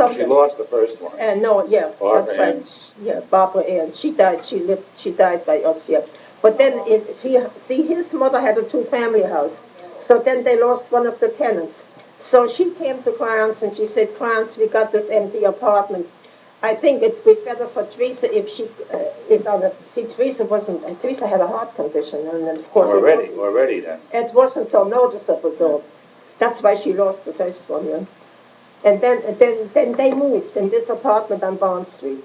something. She lost the first one. No, yeah, Barbara that's right. Ann's. Yeah, Barbara Ann. She died. She died by us. Yeah. But then his mother had a two-family house. So then they lost one of the tenants. So she came to Clarence and she said, Clarence, we got this empty apartment. I think it'd be better for Teresa if she is on a. See, Teresa had a heart condition, and then of course Already then. it wasn't so noticeable though. That's why she lost the first one. Yeah. And then they moved in this apartment on Bond Street.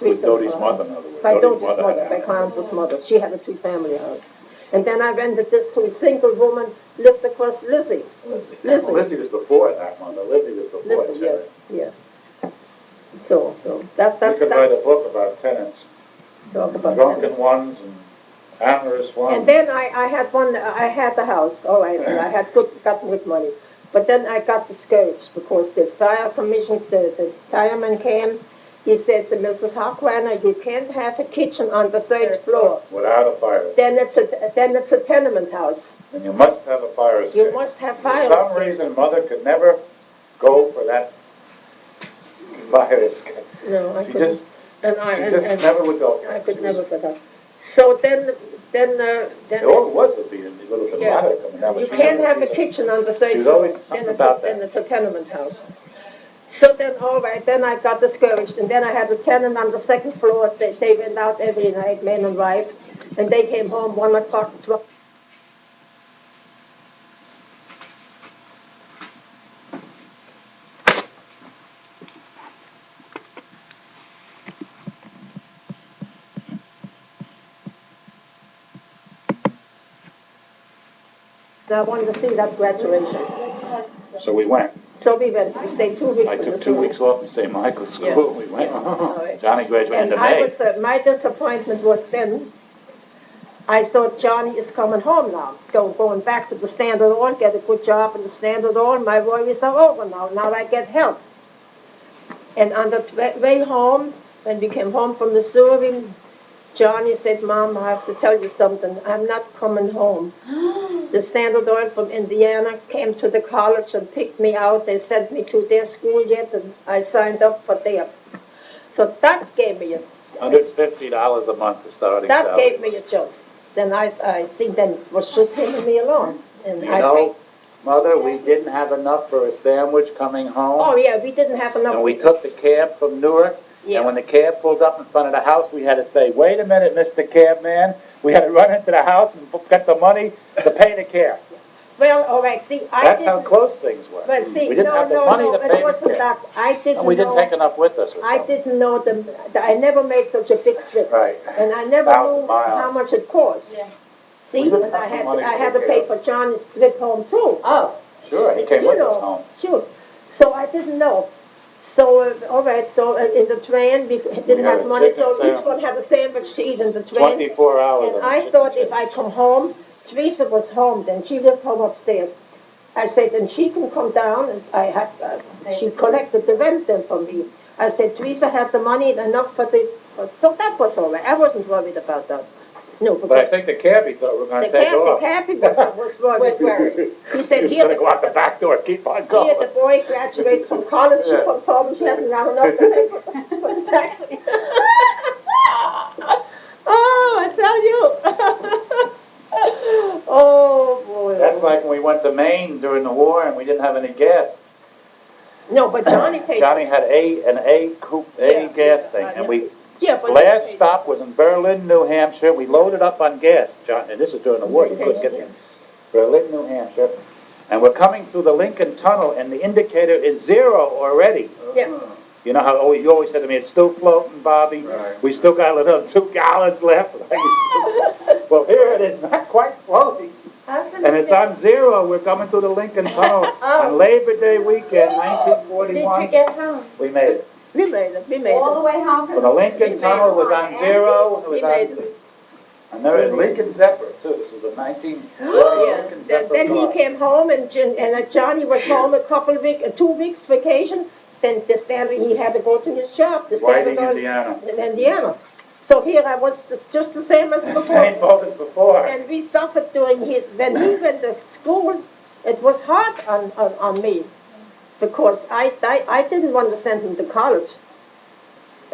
With Dodie's mother, in other words. By Dodie's mother, by Clarence's mother. She had a two-family house. And then I rented this to a single woman, lived across Lizzie. Lizzie was before that, Mother. Lizzie was before Terry. Yeah. So that's... You could write a book about tenants. Talk about drunken tenants. ones and amorous ones. And then I had the house. All right, I had gotten good money. But then I got discouraged because the fire commission, the fireman came. He said to Mrs. Hochreiner, you can't have a kitchen on the third floor. Without a fire escape. Then it's a tenement house. And you must have a fire escape. You must have fire escape. For some reason, Mother could never go for that fire escape. No, I couldn't. She just never would go. I could never go down. So then. All it was would be a little dramatic. Yeah. You can't have a kitchen on the third floor. There's always something about that. Then it's a tenement house. So then, all right, then I got discouraged. And then I had a tenant on the second floor. They went out every night, man and wife. And they came home 1 o'clock, 12. I wanted to see that graduation. So we went. So we went. We stayed 2 weeks. I took 2 weeks off in St. Michael's School. Yeah. We went. Yeah. Johnny graduated in May. My disappointment was then, I thought Johnny is coming home now, going back to the Standard Oil, get a good job in the Standard Oil. My worries are over now. Now I get help. And on the way home, when we came home from Missouri, Johnny said, Mom, I have to tell you something. I'm not coming home. The Standard Oil from Indiana came to the college and picked me out. They sent me to their school yet, and I signed up for there. So that gave me a... $150 a month to starting salary. That gave me a jolt. Then I think then it was just him and me alone. And you know, Mother, we didn't have enough for a sandwich coming home. Oh, yeah, we didn't have enough. And we took the cab from Newark. Yeah. And when the cab pulled up in front of the house, we had to say, wait a minute, Mr. Cabman. We had to run into the house and get the money to pay the cab. Well, all right, see, That's how close things were. Well, see, we didn't have the money to pay the cab. I didn't we didn't take enough with us or something. I didn't know I never made such a big trip. Right. And I never knew how much it cost. Yeah. See, and I had to pay for Johnny's trip home, too. Oh. Sure, he came with us home. Sure. So I didn't know. So, all right, so in the train, we didn't have money, so each one had a sandwich to eat in the train. 24 hours. And I thought if I come home, Teresa was home then, she lived home upstairs. I said, and she can come down, and she collected the rent then from me. I said, Teresa had the money enough for so that was all right. I wasn't worried about that. No, but I think the cabbie thought we were going to take off. The cabbie was worried. He said, he was going to go out the back door and keep on going. Here the boy graduates from college, she comes home and she hasn't got enough to pay for the taxi. Oh, I tell you. Oh, boy. That's like when we went to Maine during the war and we didn't have any gas. No, but Johnny paid. Johnny had an A gas thing, and we... Yeah, last stop was in Berlin, New Hampshire. We loaded up on gas, John, and this is during the war. You couldn't get there. Berlin, New Hampshire, and we're coming through the Lincoln Tunnel, and the indicator is 0 already. Yeah. You know how you always said to me, "It's still floating, Bobby. Right. We still got another 2 gallons left." Well, here it is, not quite floating, and it's on 0. We're coming through the Lincoln Tunnel on Labor Day weekend, 1941. Did you get home? We made it. We made it. All the way home. When the Lincoln Tunnel was on 0, it was on. And there was Lincoln Zephyr too. This was a 1940 Lincoln Zephyr. Then he came home, and Johnny was home a couple of weeks, 2 weeks vacation. Then he had to go to his job. Whiting, Indiana. In Indiana. So here I was just the same as before. Same boat as before. And we suffered when he went to school. It was hard on me. because I didn't want to send him to college.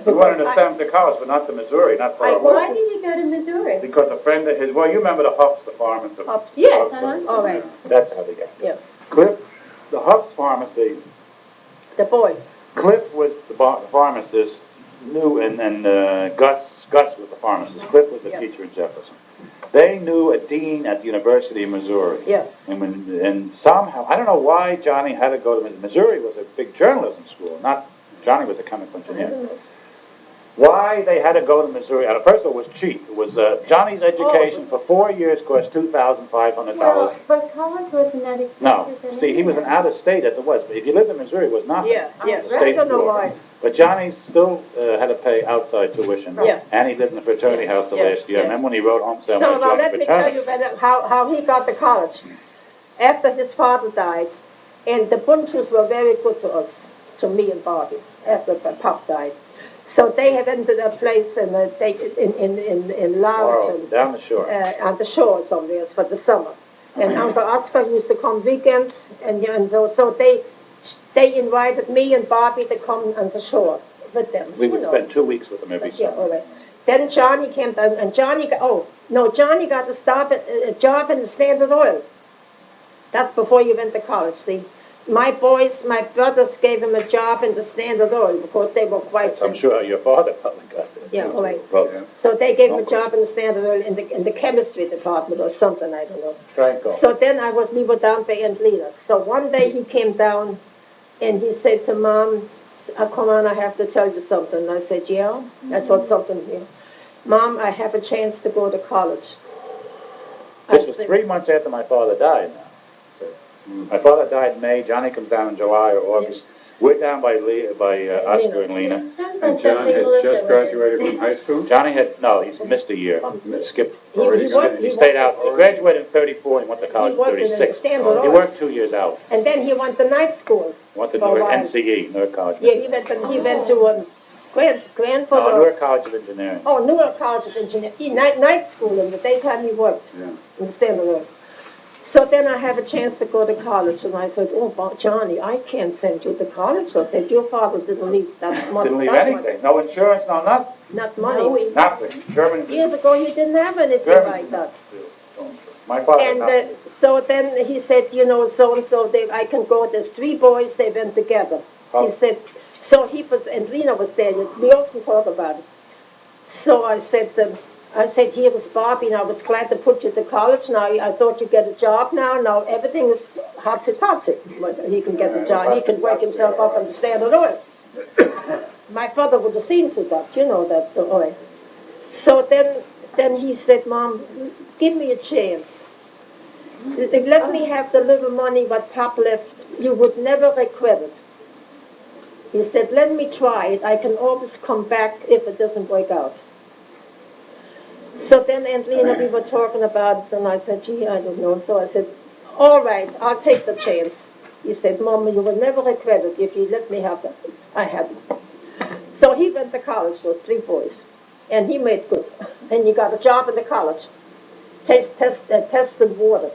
You wanted to send him to college, but not to Missouri, not far away. Why did he go to Missouri? Because a friend of his, well, you remember the Huffs, the farm at the... Huffs. Yes, All right. That's how they got it. Yeah. Cliff, the Huffs pharmacy, The boy. Cliff was the pharmacist, and Gus was the pharmacist. Cliff was the teacher in Jefferson. They knew a dean at the University of Missouri. Yeah. And somehow, I don't know why Johnny had to go to Missouri. Was a big journalism school. Johnny was a chemical engineer. Why they had to go to Missouri? First of all, it was cheap. It was Johnny's education for 4 years cost $2,500. But college wasn't that expensive. No, see, he was an out of state as it was. But if you lived in Missouri, it was nothing. Yeah. It was a I state don't know school. why. But Johnny still had to pay outside tuition. Yeah. And he lived in the fraternity house the last year. Yeah. Remember when he wrote home saying, So now let me tell you how he got to college. After his father died, and the Bunches were very good to us, to me and Bobby, after Pop died. So they had rented a place in Laurelton, down the shore. on the shore somewhere for the summer. And Uncle Oscar used to come weekends, and so they invited me and Bobby to come on the shore with them. We would spend 2 weeks with them every Yeah, summer. all right. Then Johnny came down, and Johnny got a job in the Standard Oil. That's before you went to college, see. My brothers gave him a job in the Standard Oil because they were quite... I'm sure your father probably got it. Yeah, all right. Yeah. So they gave him a job in the Standard Oil in the chemistry department or something, I don't know. Franco. So then we were down by Aunt Lena's. So one day he came down and he said to Mom, come on, I have to tell you something. I said, yeah? I said something here. Mom, I have a chance to go to college. This was 3 months after my father died now. So, my father died in May. Johnny comes down in July or August. We're down by Oscar and Lena. And John had just graduated from high school? Johnny he's missed a year. Skipped. He Stayed out. He graduated in 34 and went to college in worked in the 36. Standard He Oil. worked 2 years out. And then he went to night school. Went to for a Newark, while. NCE, Newark College. Yeah, he went to Granford. Newark College of Engineering. Oh, Newark College of Engineering. Night school in the daytime he worked in the Standard Oil. So then I have a chance to go to college, and I said, oh, Johnny, I can't send you to college. So I said, your father didn't leave that money. Didn't leave anything. No insurance, no nothing. Not money. Nothing. German. Years ago, he didn't have anything like that. My father. And so then he said, so-and-so, I can go. There's 3 boys, they went together. Oh. He said, so he was, and Lena was there. We often talk about it. So I said, here was Bobby, and I was glad to put you to college. Now, I thought you'd get a job now. Now, everything is hotsy-totsy. He can get a job. He can work himself up on the Standard Oil. My father would have seen to that, you know that. So, all right. So then he said, Mom, give me a chance. Let me have the little money what Pop left. You would never regret it. He said, let me try it. I can always come back if it doesn't work out. So then Aunt Lena, we were talking about it, and I said, gee, I don't know. So I said, all right, I'll take the chance. He said, Mama, you will never regret it if you let me have that. I had it. So he went to college, those 3 boys, and he made good. And he got a job in the college, testing water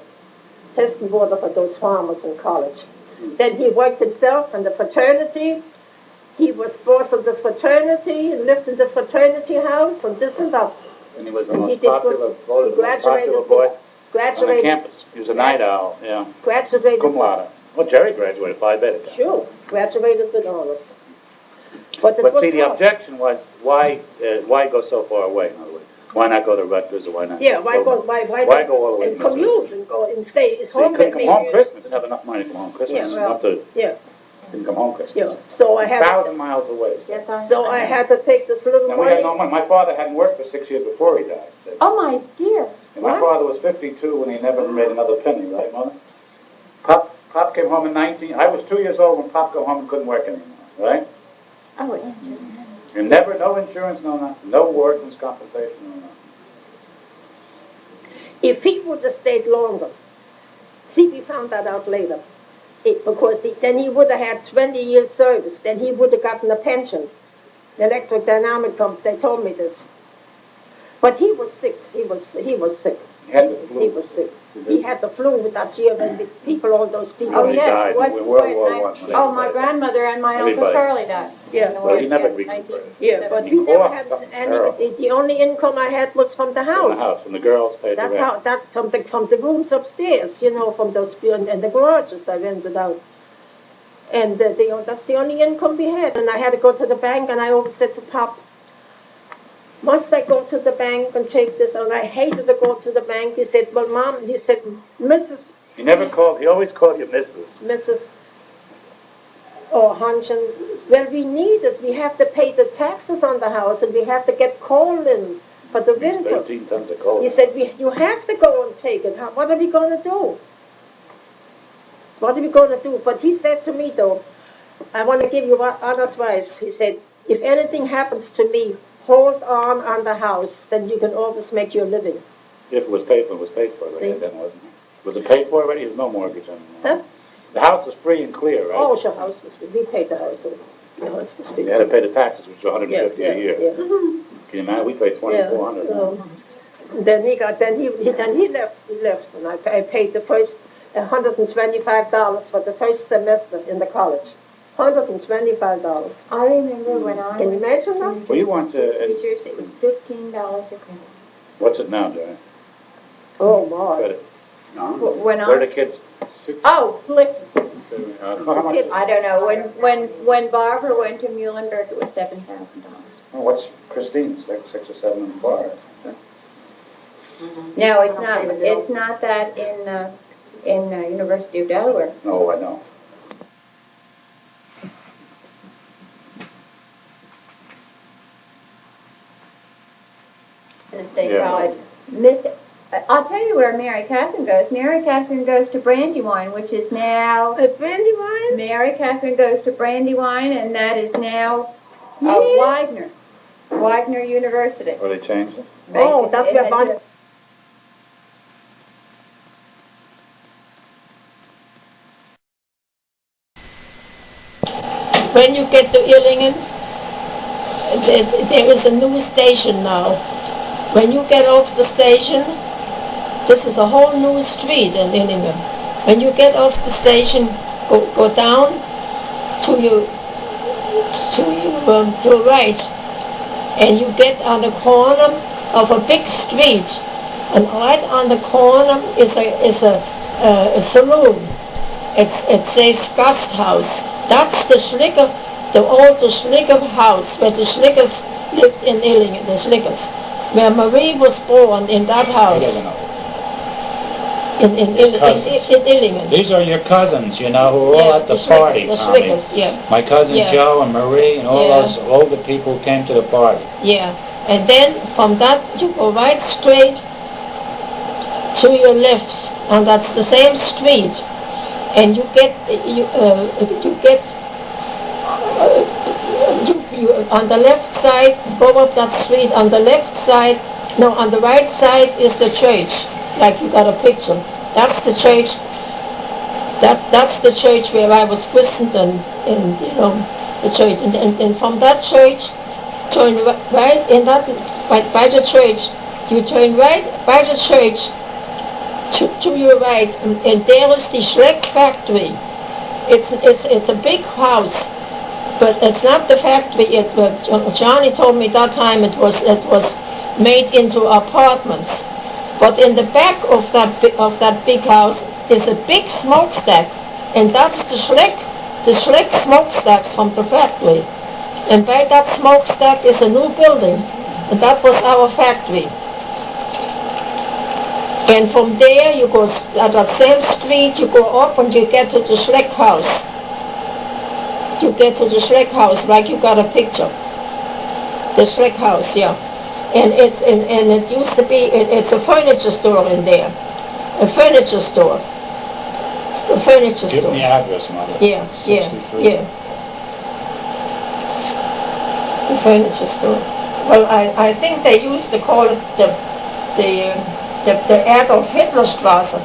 for those farmers in college. Then he worked himself in the fraternity. He was boss of the fraternity and lived in the fraternity house and this and that. And he was the most popular boy on the campus. He was a night owl, yeah. Graduated. Cum laude. Well, Jerry graduated 5 better. Sure, graduated with honors. But see, the objection was, why go so far away, in other words? Why not go to Rutgers or why not? Yeah, why go all the way and commute and go and stay? His so home he couldn't come home maybe. Christmas. Didn't have enough money to come home Christmas. Didn't come home Christmas. Yeah. So I had 1,000 miles away. So. I had to take this little And we had no money. My father hadn't worked for 6 years before he died. So. Oh, my dear. And my father was 52 when he never made another penny, right, Mother? Pop came home in 19... I was 2 years old when Pop got home and couldn't work anymore, right? Oh, Andrew. And never, no insurance, no nothing. No workman's compensation, no nothing. If he would have stayed longer, see, we found that out later. Because then he would have had 20 years service. Then he would have gotten a pension. The electric dynamic company, they told me this. But he was sick. He was sick. He had the He flu. was sick. He had the flu that year when the people, all those people. Oh, He yes. died What- in World when War I- One. when Oh, he my died. grandmother and my Uncle Everybody. Charlie died. Yeah. in the Well, war, he never yeah, recuperated. Yeah, but He we never coughed had something any, terrible. the only income I had was from the From house. the house, and the girls paid the That's rent. how, that's something from the rooms upstairs, you know, from those, and the garages I rented out. And that's the only income we had. And I had to go to the bank, and I always said to Pop, must I go to the bank and take this? And I hated to go to the bank. He said, well, Mom, he said, He never called, he always called you Mrs. Oh, Hansen, well, we need it. We have to pay the taxes on the house, and we have to get coal in for the Means winter. 13 tons of coal. He said, you have to go and take it. What are we going to do? What are we going to do? But he said to me, though, I want to give you one advice. He said, if anything happens to me, hold on the house, then you can always make your living. If it was paid for, it was paid for already, See? then wasn't it? Was it paid for already? There's no mortgage on it. Huh? The house was free and clear, right? Oh, the house was free. We paid the house. The house was free. You had to pay the taxes, which was $150 a year. Yeah. Can you imagine? We paid $2,400. Then he left, and I paid the first $125 for the first semester in the college. $125. I remember when I Can you was imagine that? Well, you want to, teachers, it was $15 a credit. what's it now, Joanne? Oh, my. Credit. No? When Where are the kids? Oh, listen, I don't know how much. I don't know, when Barbara went to Muhlenberg, it was $7,000. Oh, what's Christine's, 6 or 7 in the bar? No, it's not that in University of Delaware. No, I know. In the State Yeah. College. I'll tell you where Mary Catherine goes. Mary Catherine goes to Brandywine, which is now... Brandywine? Mary Catherine goes to Brandywine, and that is now Widener University. Or they changed it? Oh, that's where Von... When you get to Illingen, there is a new station now. When you get off the station, this is a whole new street in Illingen. When you get off the station, go down to your right, and you get on the corner of a big street, and right on the corner is a saloon. It says Gasthaus. That's the Schlicker, the old Schlicker house where the Schlickers lived in Illingen, the Schlickers. Where Marie was born in that house. In Illingen. These are your cousins, you know, who are all at the party, The Tommy. Schlickers, yeah. My cousin Yeah. Joe and Marie and all Yeah. those older people who came to the party. Yeah, and then from that you go right straight to your left, and that's the same street, and you get on the left side, go up that street. On the left side, no, on the right side is the church. Like you got a picture. That's the church. That's the church where I was christened, and you know, the church. And from that church, turn right in that by the church. You turn right by the church to your right, and there is the Schleck factory. It's a big house, but it's not the factory. Johnny told me that time it was made into apartments. But in the back of that big house is a big smokestack, and that's the Schleck smokestacks from the factory. And by that smokestack is a new building, and that was our factory. And from there you go at that same street, you go up and you get to the Schleck house. You get to the Schleck house, like you got a picture. The Schleck house, yeah. And it used to be, it's a furniture store in there. A furniture store. A furniture Give store. me the address, Mother. Yeah, 63. yeah. The furniture store. Well, I think they used to call it the Adolf Hitler Straße.